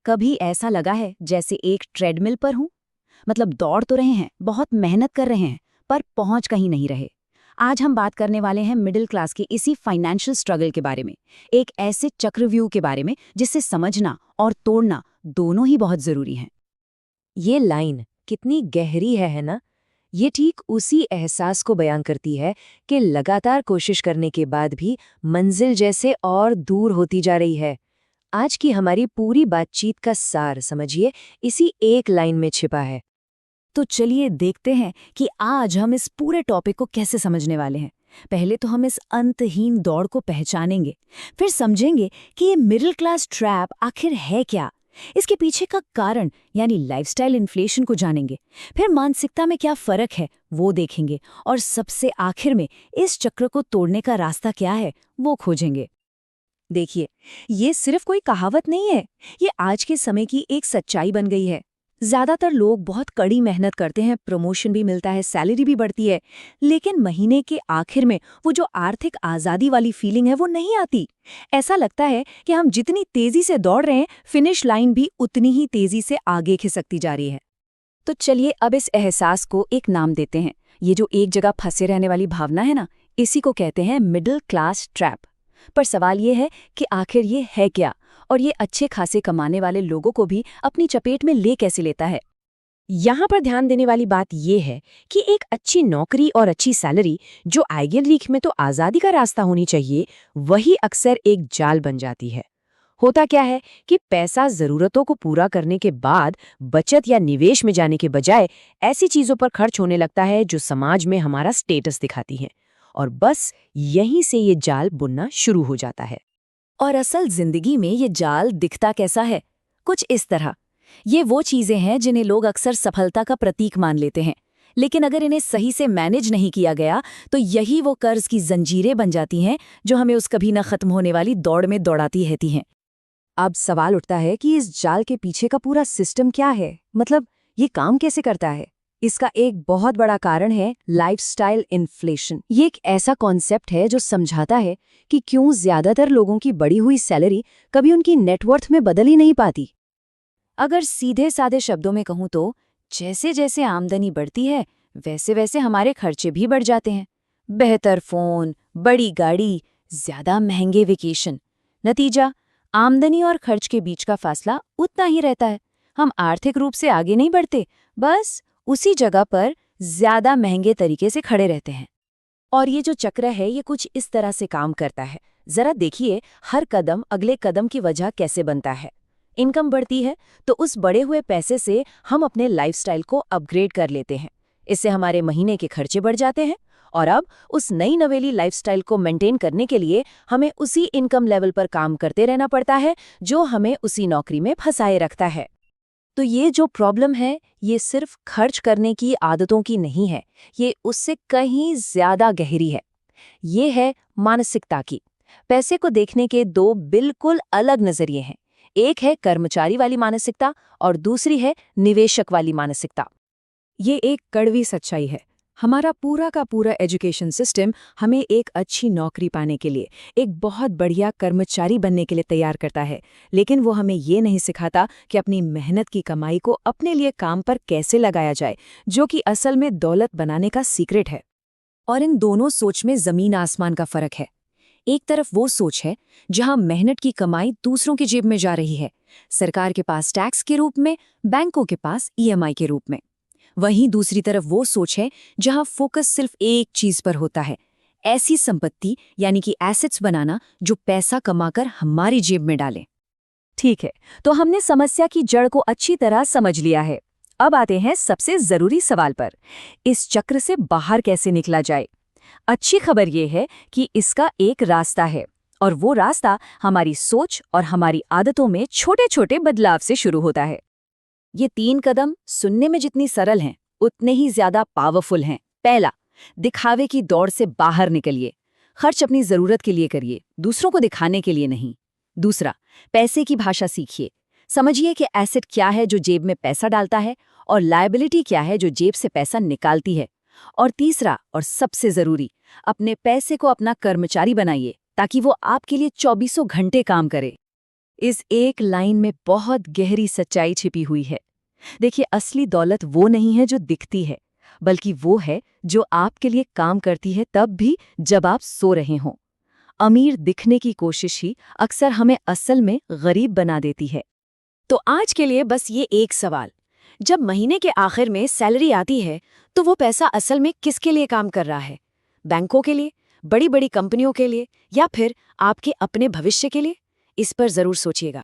कभी ऐसा लगा है जैसे एक ट्रेडमिल पर हूं? मतलब दौड़ तो रहे हैं, बहुत मेहनत कर रहे हैं, पर पहुंच कहीं नहीं रहे। आज हम बात करने वाले हैं मिडिल क्लास के इसी फाइनेंशियल स्ट्रगल के बारे में, एक ऐसे चक्रव्यूह के बारे में जिससे समझना और तोड़ना दोनों ही बहुत जरूरी हैं। ये लाइन कितनी गहरी है ना? ये ठीक उसी एहसास को बयान करती है कि लगातार कोशिश करने के बाद भी मंजिल जैसे और दूर होती जा रही है। आज की हमारी पूरी बातचीत का सार समझिए इसी एक लाइन में छिपा है। तो चलिए देखते हैं कि आज हम इस पूरे टॉपिक को कैसे समझने वाले हैं। पहले तो हम इस अंतहीन दौड़ को पहचानेंगे, फिर समझेंगे कि ये मिडिल क्लास ट्रैप आखिर है क्या, इसके पीछे का कारण यानी लाइफस्टाइल इन्फ्लेशन को जानेंगे, फिर मानसिकता में क्या फर्क है वो देखेंगे, और सबसे आखिर में इस चक्र को तोड़ने का रास्ता क्या है वो खोजेंगे। देखिए, ये सिर्फ कोई कहावत नहीं है, ये आज के समय की एक सच्चाई बन गई है। ज्यादातर लोग बहुत कड़ी मेहनत करते हैं, प्रमोशन भी मिलता है, सैलरी भी बढ़ती है, लेकिन महीने के आखिर में वो जो आर्थिक आज़ादी वाली फीलिंग है वो नहीं आती। ऐसा लगता है कि हम जितनी तेजी से दौड़ रहे हैं, फिनिश लाइन भी उतनी ही तेजी से आगे खिसकती जा रही है। तो चलिए अब इस एहसास को एक नाम देते हैं। ये जो एक जगह फंसे रहने वाली भावना है ना, इसी को कहते हैं मिडिल क्लास ट्रैप। पर सवाल ये है कि आखिर ये है क्या, और ये अच्छे खासे कमाने वाले लोगों को भी अपनी चपेट में ले कैसे लेता है। यहाँ पर ध्यान देने वाली बात यह है कि एक अच्छी नौकरी और अच्छी सैलरी, जो आइडियल रीख में तो आज़ादी का रास्ता होनी चाहिए, वही अक्सर एक जाल बन जाती है। होता क्या है कि पैसा ज़रूरतों को पूरा करने के बाद बचत या निवेश में जाने के बजाय ऐसी चीज़ों पर खर्च होने लगता है जो समाज में हमारा स्टेटस दिखाती हैं, और बस यहीं से ये जाल बुनना शुरू हो जाता है। और असल जिंदगी में ये जाल दिखता कैसा है? कुछ इस तरह। ये वो चीजें हैं जिन्हें लोग अक्सर सफलता का प्रतीक मान लेते हैं, लेकिन अगर इन्हें सही से मैनेज नहीं किया गया तो यही वो कर्ज की जंजीरें बन जाती हैं जो हमें उस कभी न खत्म होने वाली दौड़ में दौड़ाती रहती हैं। अब सवाल उठता है कि इस जाल के पीछे का पूरा सिस्टम क्या है, मतलब ये काम कैसे करता है? इसका एक बहुत बड़ा कारण है लाइफस्टाइल इन्फ्लेशन। ये एक ऐसा कॉन्सेप्ट है जो समझाता है कि क्यों ज्यादातर लोगों की बढ़ी हुई सैलरी कभी उनकी नेटवर्थ में बदल ही नहीं पाती। अगर सीधे साधे शब्दों में कहूँ तो जैसे जैसे आमदनी बढ़ती है वैसे वैसे हमारे खर्चे भी बढ़ जाते हैं। बेहतर फोन, बड़ी गाड़ी, ज्यादा महंगे वेकेशन। नतीजा, आमदनी और खर्च के बीच का फासला उतना ही रहता है। हम आर्थिक रूप से आगे नहीं बढ़ते, बस उसी जगह पर ज्यादा महंगे तरीके से खड़े रहते हैं। और ये जो चक्र है ये कुछ इस तरह से काम करता है। जरा देखिए, हर कदम अगले कदम की वजह कैसे बनता है। इनकम बढ़ती है तो उस बढ़े हुए पैसे से हम अपने लाइफस्टाइल को अपग्रेड कर लेते हैं। इससे हमारे महीने के खर्चे बढ़ जाते हैं, और अब उस नई नवेली लाइफस्टाइल को मेंटेन करने के लिए हमें उसी इनकम लेवल पर काम करते रहना पड़ता है जो हमें उसी नौकरी में फंसाए रखता है। तो ये जो प्रॉब्लम है ये सिर्फ खर्च करने की आदतों की नहीं है, ये उससे कहीं ज्यादा गहरी है। ये है मानसिकता की। पैसे को देखने के दो बिल्कुल अलग नजरिए हैं। एक है कर्मचारी वाली मानसिकता और दूसरी है निवेशक वाली मानसिकता। ये एक कड़वी सच्चाई है। हमारा पूरा का पूरा एजुकेशन सिस्टम हमें एक अच्छी नौकरी पाने के लिए, एक बहुत बढ़िया कर्मचारी बनने के लिए तैयार करता है, लेकिन वो हमें ये नहीं सिखाता कि अपनी मेहनत की कमाई को अपने लिए काम पर कैसे लगाया जाए, जो कि असल में दौलत बनाने का सीक्रेट है। और इन दोनों सोच में जमीन आसमान का फर्क है। एक तरफ वो सोच है जहां मेहनत की कमाई दूसरों की जेब में जा रही है, सरकार के पास टैक्स के रूप में, बैंकों के पास ईएमआई के रूप में। वहीं दूसरी तरफ वो सोच है जहां फोकस सिर्फ एक चीज पर होता है, ऐसी संपत्ति यानी कि एसेट्स बनाना जो पैसा कमाकर हमारी जेब में डालें। ठीक है, तो हमने समस्या की जड़ को अच्छी तरह समझ लिया है। अब आते हैं सबसे जरूरी सवाल पर, इस चक्र से बाहर कैसे निकला जाए। अच्छी खबर ये है कि इसका एक रास्ता है, और वो रास्ता हमारी सोच और हमारी आदतों में छोटे छोटे बदलाव से शुरू होता है। ये 3 कदम सुनने में जितनी सरल हैं, उतने ही ज्यादा पावरफुल हैं। पहला, दिखावे की दौड़ से बाहर निकलिए। खर्च अपनी जरूरत के लिए करिए, दूसरों को दिखाने के लिए नहीं। दूसरा, पैसे की भाषा सीखिए। समझिए कि एसेट क्या है जो जेब में पैसा डालता है, और लायबिलिटी क्या है जो जेब से पैसा निकालती है। और तीसरा और सबसे जरूरी, अपने पैसे को अपना कर्मचारी बनाइए ताकि वो आपके लिए 24 घंटे काम करे। इस एक लाइन में बहुत गहरी सच्चाई छिपी हुई है। देखिए, असली दौलत वो नहीं है जो दिखती है, बल्कि वो है जो आपके लिए काम करती है तब भी जब आप सो रहे हों। अमीर दिखने की कोशिश ही अक्सर हमें असल में गरीब बना देती है। तो आज के लिए बस ये एक सवाल, जब महीने के आखिर में सैलरी आती है तो वो पैसा असल में किसके लिए काम कर रहा है? बैंकों के लिए, बड़ी बड़ी कंपनियों के लिए, या फिर आपके अपने भविष्य के लिए? इस पर जरूर सोचिएगा।